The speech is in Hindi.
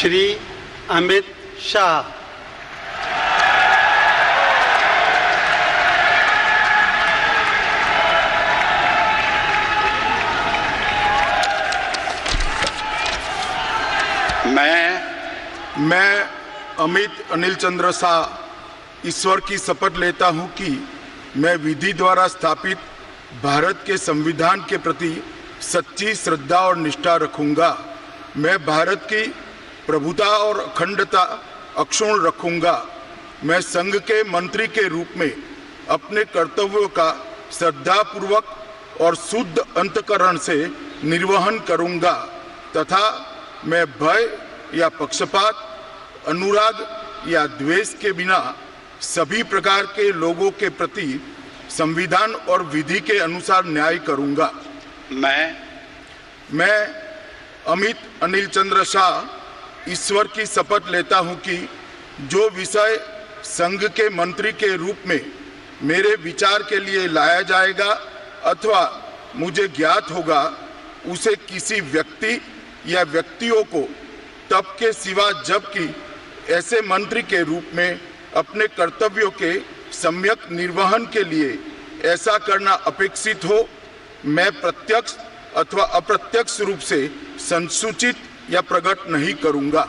श्री अमित शाह। मैं अमित अनिल चंद्र शाह ईश्वर की शपथ लेता हूं कि मैं विधि द्वारा स्थापित भारत के संविधान के प्रति सच्ची श्रद्धा और निष्ठा रखूंगा। मैं भारत की प्रभुता और अखंडता अक्षुण्ण रखूंगा। मैं संघ के मंत्री के रूप में अपने कर्तव्यों का श्रद्धापूर्वक और शुद्ध अंतःकरण से निर्वहन करूंगा तथा मैं भय या पक्षपात, अनुराग या द्वेष के बिना सभी प्रकार के लोगों के प्रति संविधान और विधि के अनुसार न्याय करूंगा। मैं अमित अनिल चंद्र शाह ईश्वर की शपथ लेता हूं कि जो विषय संघ के मंत्री के रूप में मेरे विचार के लिए लाया जाएगा अथवा मुझे ज्ञात होगा, उसे किसी व्यक्ति या व्यक्तियों को तब के सिवा जबकि ऐसे मंत्री के रूप में अपने कर्तव्यों के सम्यक निर्वहन के लिए ऐसा करना अपेक्षित हो, मैं प्रत्यक्ष अथवा अप्रत्यक्ष रूप से संसूचित या प्रकट नहीं करूंगा।